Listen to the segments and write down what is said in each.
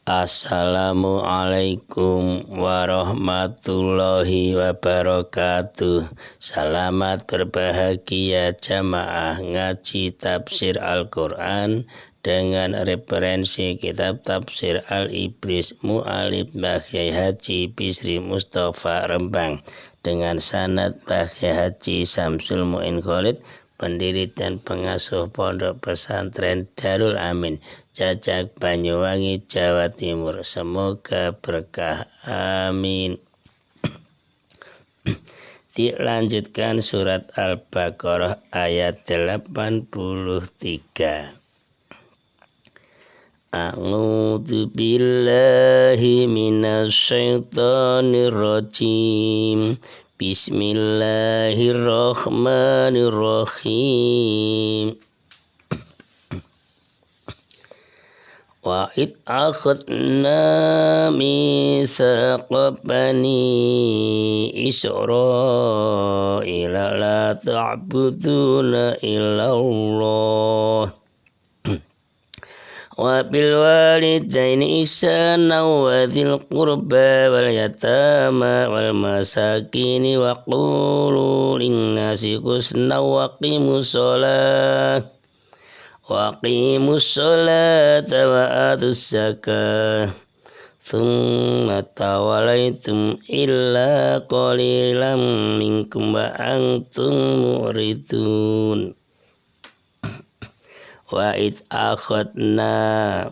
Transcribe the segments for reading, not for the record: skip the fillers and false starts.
Assalamualaikum warahmatullahi wabarakatuh. Selamat berbahagia jamaah ngaji tafsir Al-Quran dengan referensi kitab tafsir Al-Ibris Mu'alif Mbah Kyai Haji Bisri Mustafa Rembang dengan sanad Mbah Kyai Haji Samsul Mu'in Khalid, pendiri dan pengasuh Pondok Pesantren Darul Amin, Jajak, Banyuwangi, Jawa Timur. Semoga berkah, amin. Dilanjutkan surat Al-Baqarah ayat 83. A'udzu billahi minasy syaithanir rajim. Bismillahirrahmanirrahim. Wa id akhadna mitsaqa bani Israila la ta'buduna illallah wa bil walidaini ihsana wa dzil qurba wal yatama wal masakini wa qulu linnasi husna wa qimus sholata wa atuz zakah thumma tawalaitum illa qalilan minkum wa antum mu'ridun. Wa id akhadna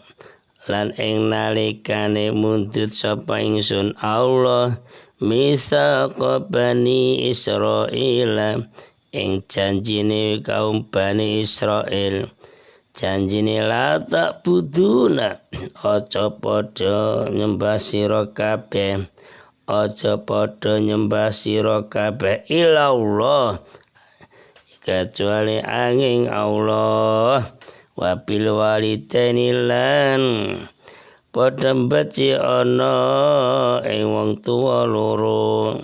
lan ing nalikane mundut sapa ingsun Allah mitsaqa bani Israila ing janjine kaum Bani Israil, janjine la tak buduna aja padha nyembah sira kabeh, aja padha nyembah sira kabeh ilallah kecuali angin Allah, wa bil walidaini lan padha beci ana ing wong tuwa loro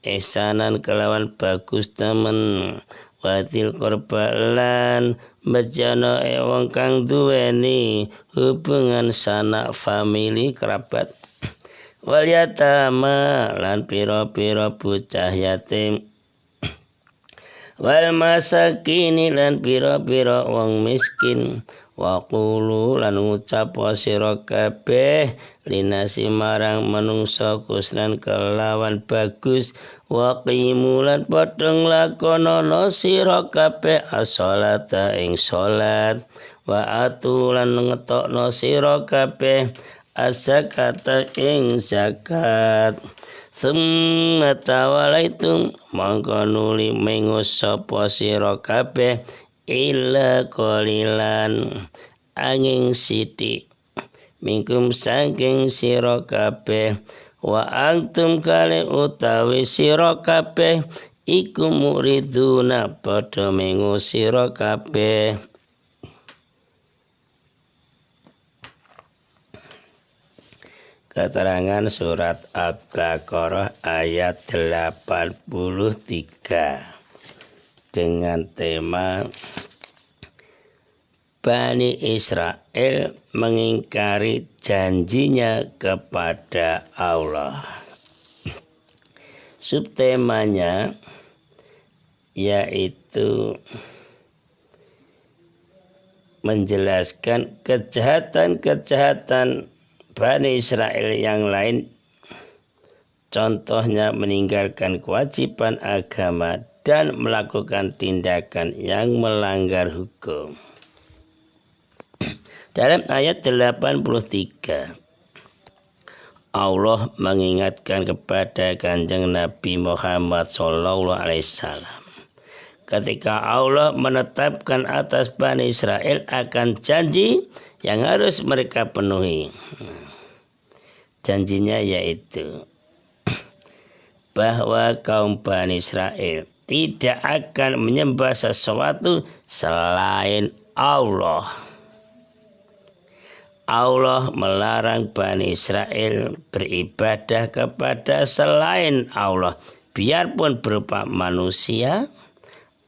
ihsanan kelawan bagus temen, watil qurba lan bejana wong kang duweni hubungan sanak famili kerabat, wal yatama lan pira-pira bocah yatim, wal masakini lan pira-pira wong miskin, wa qulu lan ngucap sira kabeh linasi marang manungsa kusnan kelawan bagus, wa qimu lan padha nglakonana sira kabeh as-sholata ing salat, wa atu lan ngetokno sira kabeh az-zakata ing zakat. Summa tawalaitum mongko nuli mengus sapa sira kabeh illa qalilan angin sithik mingkum saking sira kabeh, wa antum kale utawi sira kabeh iku muriduna padha mengus sira kabeh. Keterangan surat Al-Baqarah ayat 83 dengan tema Bani Israel mengingkari janjinya kepada Allah. Subtemanya yaitu menjelaskan kejahatan-kejahatan Bani Israel yang lain, contohnya meninggalkan kewajiban agama dan melakukan tindakan yang melanggar hukum. Dalam ayat 83 Allah mengingatkan kepada Kanjeng Nabi Muhammad SAW ketika Allah menetapkan atas Bani Israel akan janji yang harus mereka penuhi. Janjinya yaitu bahwa kaum Bani Israel tidak akan menyembah sesuatu selain Allah. Allah melarang Bani Israel beribadah kepada selain Allah, biarpun berupa manusia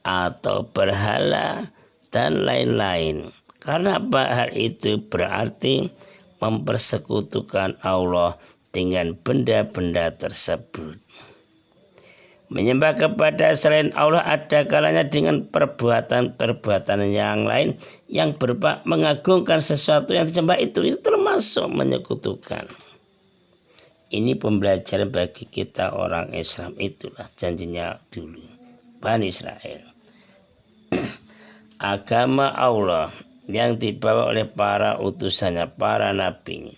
atau berhala dan lain-lain. Karena hal itu berarti mempersekutukan Allah dengan benda-benda tersebut. Menyembah kepada selain Allah ada kalanya dengan perbuatan-perbuatan yang lain yang berupa mengagungkan sesuatu yang disembah itu termasuk menyekutukan. Ini pembelajaran bagi kita orang Islam, itulah janjinya dulu Bani Israel. Agama Allah yang dibawa oleh para utusannya, para nabi,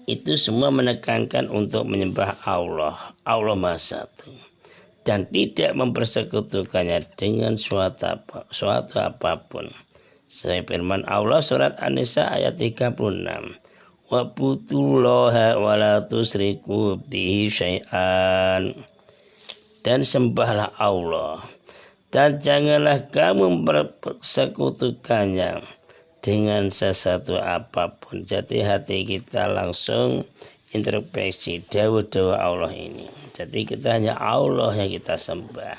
itu semua menekankan untuk menyembah Allah Maha Satu, dan tidak mempersekutukannya dengan suatu apapun. Sesuai firman Allah surat An-Nisa ayat 36. Wa'budullaha wa la tusyriku bihi syai'an. Dan sembahlah Allah dan janganlah kamu mempersekutukannya dengan sesuatu apapun. Jadi hati kita langsung introspeksi dawuh-dawuh Allah ini. Jadi kita hanya Allah yang kita sembah.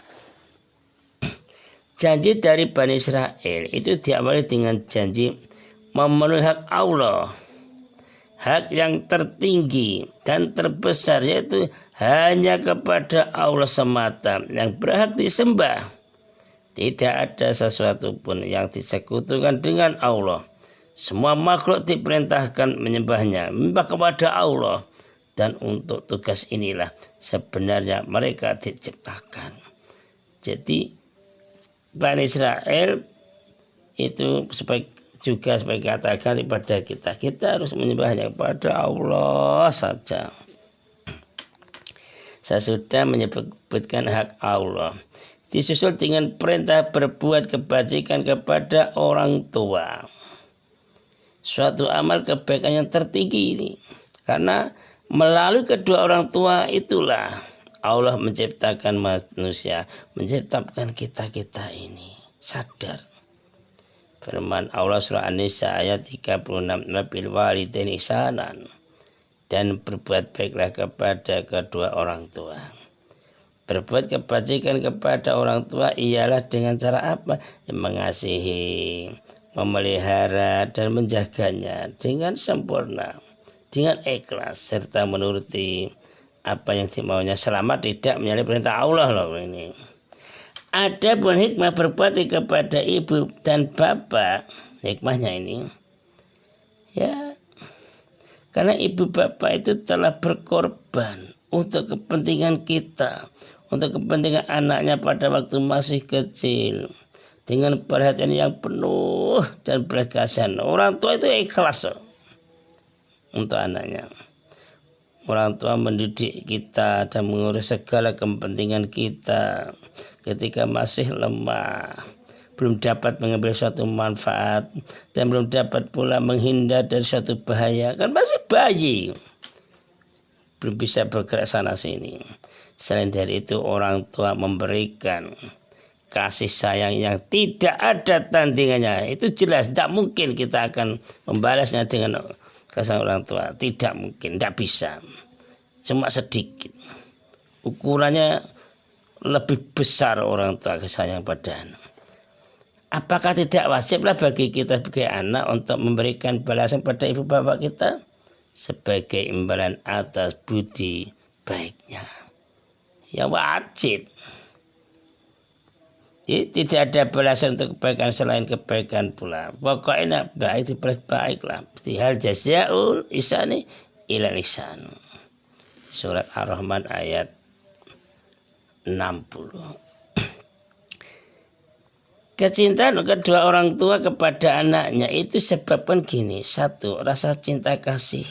Janji dari Bani Israel itu diawali dengan janji memenuhi hak Allah, hak yang tertinggi dan terbesar, yaitu hanya kepada Allah semata yang berhak disembah. Tidak ada sesuatu pun yang disekutukan dengan Allah. Semua makhluk diperintahkan menyembah kepada Allah. Dan untuk tugas inilah sebenarnya mereka diciptakan. Jadi Bani Israel itu juga sebagai katakan kepada kita harus menyembahnya kepada Allah saja. Saya sudah menyebutkan hak Allah, disusul dengan perintah berbuat kebajikan kepada orang tua. Suatu amal kebaikan yang tertinggi ini, karena melalui kedua orang tua itulah Allah menciptakan manusia, menciptakan kita ini. Sadar. Firman Allah surah An-Nisa ayat 36, Wabil walidaini ihsanan, dan berbuat baiklah kepada kedua orang tua. Berbuat kebajikan kepada orang tua ialah dengan cara apa? Mengasihi, memelihara dan menjaganya dengan sempurna, dengan ikhlas serta menuruti apa yang dimaunya selama tidak menyalahi perintah Allah loh ini. Ada pun hikmah berbakti kepada ibu dan bapak, hikmahnya ini ya, karena ibu bapak itu telah berkorban untuk kepentingan kita, untuk kepentingan anaknya pada waktu masih kecil, dengan perhatian yang penuh dan belas kasihan. Orang tua itu ikhlas untuk anaknya. Orang tua mendidik kita dan mengurus segala kepentingan kita ketika masih lemah, belum dapat mengambil suatu manfaat, dan belum dapat pula menghindar dari suatu bahaya, kan masih bayi, belum bisa bergerak sana sini. Selain dari itu, orang tua memberikan kasih sayang yang tidak ada tandingannya. Itu jelas, tidak mungkin kita akan membalasnya dengan kasih orang tua. Tidak mungkin, tidak bisa. Cuma sedikit. Ukurannya lebih besar orang tua kasih sayang pada anak. Apakah tidak wajiblah bagi kita sebagai anak untuk memberikan balasan pada ibu bapak kita sebagai imbalan atas budi baiknya? Ya wajib. Tidak ada balasan untuk kebaikan selain kebaikan pula. Pokoknya baik dibalas baiklah. Hal jazaul ihsani ila ihsan. Surat Ar-Rahman ayat 60. Kecintaan kedua orang tua kepada anaknya itu sebabkan gini. Satu, rasa cinta kasih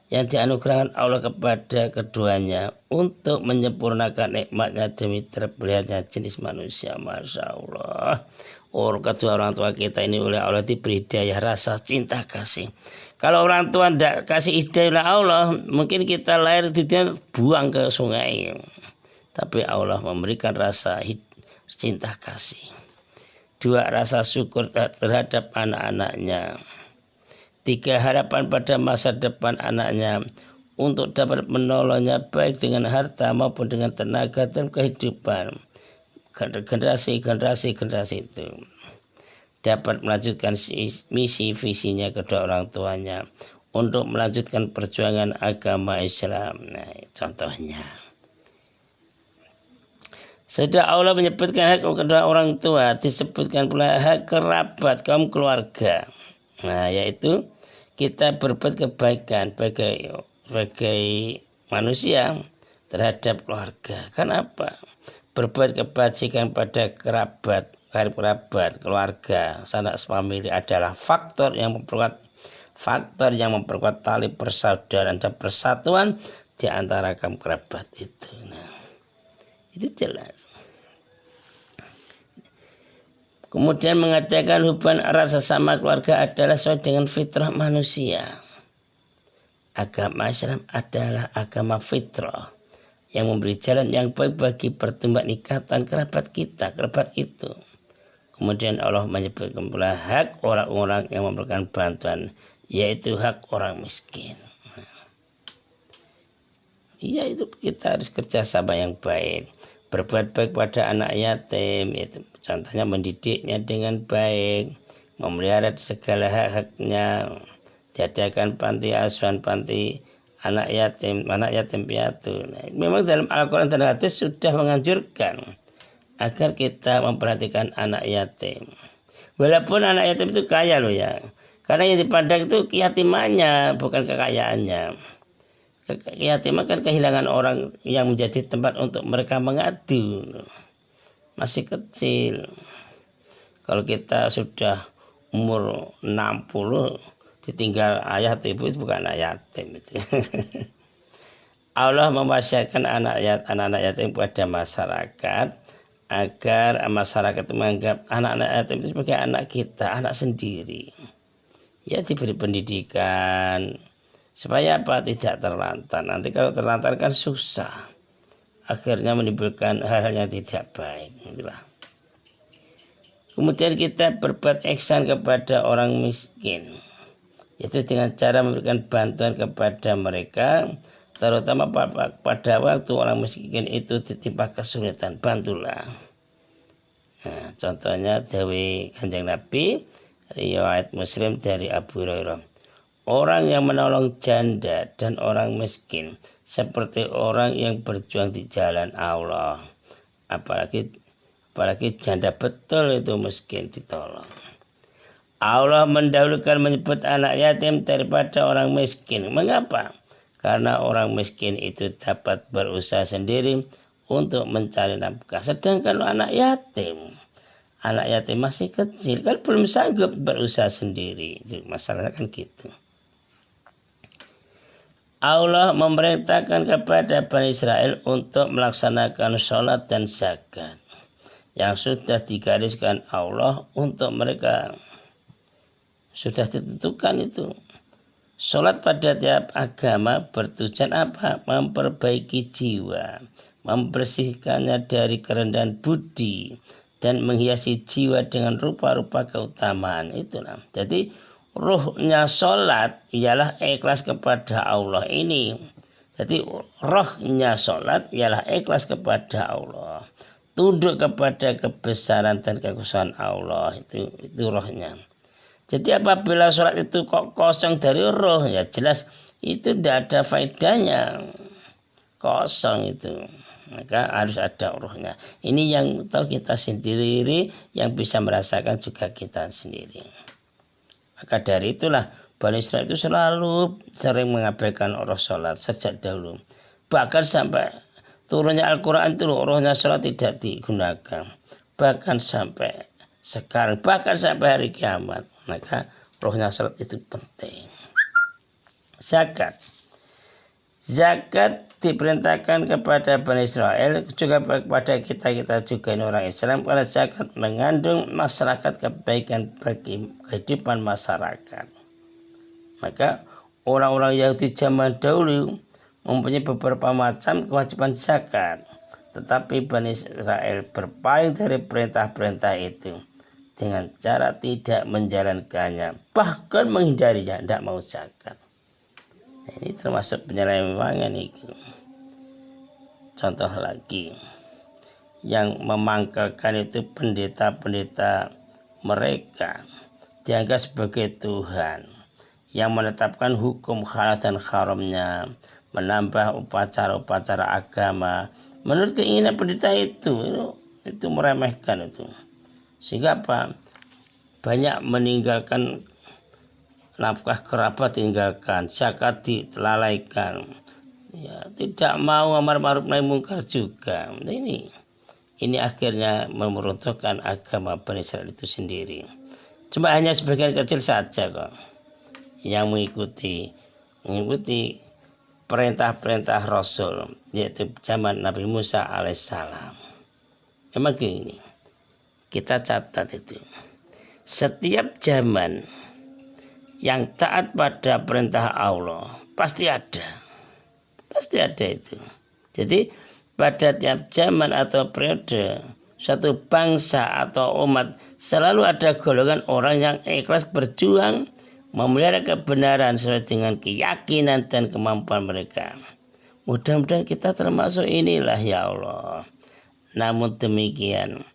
yang dianugerahkan Allah kepada keduanya untuk menyempurnakan nikmatnya demi terpeliharanya jenis manusia. Masya Allah. Kedua orang tua kita ini oleh Allah diberi hidayah rasa cinta kasih. Kalau orang tua tidak kasih hidayah Allah, mungkin kita lahir di dunia buang ke sungai. Tapi Allah memberikan rasa cinta kasih. Dua, rasa syukur terhadap anak-anaknya. Tiga, harapan pada masa depan anaknya untuk dapat menolongnya baik dengan harta maupun dengan tenaga dan kehidupan generasi itu. dapat melanjutkan misi visinya kedua orang tuanya untuk melanjutkan perjuangan agama Islam. Nah, contohnya. Sudah Allah menyebutkan hak kedua orang tua, disebutkan pula hak kerabat, kaum keluarga. Nah, yaitu kita berbuat kebaikan sebagai manusia terhadap keluarga. Kenapa? Berbuat kebajikan pada kerabat, keluarga, sanak famili adalah faktor yang memperkuat tali persaudaraan dan persatuan di antara kaum kerabat itu. Nah, itu jelas. Kemudian mengatakan hubungan erat sesama keluarga adalah sesuai dengan fitrah manusia. Agama Islam adalah agama fitrah yang memberi jalan yang baik bagi pertumbuhan ikatan kerabat itu. Kemudian Allah menyebutkan pula hak orang-orang yang memberikan bantuan, yaitu hak orang miskin. Iya, itu kita harus kerjasama yang baik, berbuat baik pada anak yatim, itu contohnya mendidiknya dengan baik, memelihara segala hak-haknya, diadakan panti asuhan, panti anak yatim piatu. Nah, memang dalam Al-Quran dan hadis sudah menganjurkan agar kita memperhatikan anak yatim. Walaupun anak yatim itu kaya loh ya, karena yang dipandang itu keyatimannya, bukan kekayaannya. Keyatiman kan kehilangan orang yang menjadi tempat untuk mereka mengadu, masih kecil. Kalau kita sudah umur 60 ditinggal ayah atau ibu, itu bukan anak yatim itu. Allah mewasiatkan anak-anak yatim kepada masyarakat agar masyarakat menganggap anak-anak yatim itu sebagai anak kita, anak sendiri. Ya, diberi pendidikan supaya apa? Tidak terlantar. Nanti kalau terlantar kan susah, akhirnya menimbulkan hal-hal yang tidak baik. Itulah. Kemudian kita berbuat ihsan kepada orang miskin, yaitu dengan cara memberikan bantuan kepada mereka, terutama pada waktu orang miskin itu ditimpa kesulitan, bantulah. Nah, contohnya dari Kanjeng Nabi, riwayat Muslim dari Abu Hurairah, orang yang menolong janda dan orang miskin seperti orang yang berjuang di jalan Allah. Apalagi janda betul itu miskin ditolong. Allah mendahulukan menyebut anak yatim daripada orang miskin. Mengapa? Karena orang miskin itu dapat berusaha sendiri untuk mencari nafkah. Sedangkan anak yatim masih kecil, kan belum sanggup berusaha sendiri. Itu masalahnya kan gitu. Allah memerintahkan kepada Bani Israel untuk melaksanakan sholat dan zakat yang sudah digariskan Allah untuk mereka. Sudah ditentukan itu. Sholat pada tiap agama bertujuan apa? Memperbaiki jiwa, membersihkannya dari kerendahan budi, dan menghiasi jiwa dengan rupa-rupa keutamaan. Itulah. Jadi ruhnya sholat ialah ikhlas kepada Allah ini. Jadi rohnya sholat ialah ikhlas kepada Allah, tunduk kepada kebesaran dan kekuasaan Allah. Itu rohnya. Jadi apabila sholat itu kok kosong dari roh, ya jelas itu tidak ada faedahnya, kosong itu. Maka harus ada rohnya. Ini yang tahu kita sendiri, yang bisa merasakan juga kita sendiri. Maka dari itulah Bani Israel itu selalu sering mengabaikan roh sholat sejak dahulu. Bahkan sampai turunnya Al-Quran itu rohnya sholat tidak digunakan. Bahkan sampai sekarang, bahkan sampai hari kiamat. Maka rohnya sholat itu penting. Zakat diperintahkan kepada Bani Israel, juga kepada kita juga ini orang Islam, karena zakat mengandung masyarakat kebaikan bagi kehidupan masyarakat. Maka orang-orang Yahudi zaman dahulu mempunyai beberapa macam kewajiban zakat, tetapi Bani Israel berpaling dari perintah-perintah itu dengan cara tidak menjalankannya, bahkan menghindarinya, tidak mau zakat. Ini termasuk penyelewengan itu. Contoh lagi, yang memangkalkan itu pendeta-pendeta mereka dianggap sebagai Tuhan yang menetapkan hukum halal dan haramnya, menambah upacara-upacara agama menurut keinginan pendeta itu meremehkan itu, sehingga apa, banyak meninggalkan nafkah kerabat, tinggalkan zakat, dilalaikan, ya, tidak mau amar ma'ruf nahi mungkar juga. Nah, ini akhirnya meruntuhkan agama Bani Israil itu sendiri. Cuma hanya sebagian kecil saja kok yang mengikuti perintah-perintah Rasul, yaitu zaman Nabi Musa alaihissalam. Memang gini, kita catat itu, setiap zaman yang taat pada perintah Allah pasti ada itu. Jadi pada tiap zaman atau periode suatu bangsa atau umat selalu ada golongan orang yang ikhlas berjuang memelihara kebenaran sesuai dengan keyakinan dan kemampuan mereka. Mudah-mudahan kita termasuk inilah ya Allah. Namun demikian,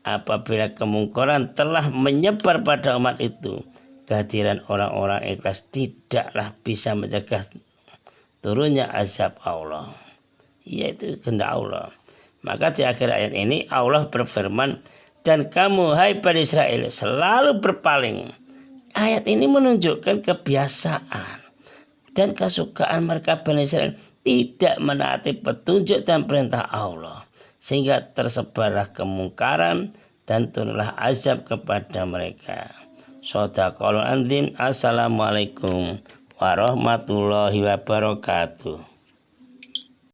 apabila kemungkaran telah menyebar pada umat itu, kehadiran orang-orang ikhlas tidaklah bisa mencegah turunnya azab Allah, yaitu kehendak Allah. Maka di akhir ayat ini Allah berfirman, dan kamu hai Bani Israel selalu berpaling. Ayat ini menunjukkan kebiasaan dan kesukaan mereka Bani Israel tidak menaati petunjuk dan perintah Allah, sehingga tersebarlah kemungkaran dan turunlah azab kepada mereka. Shadaqallahul adzim. Assalamualaikum warahmatullahi wabarakatuh.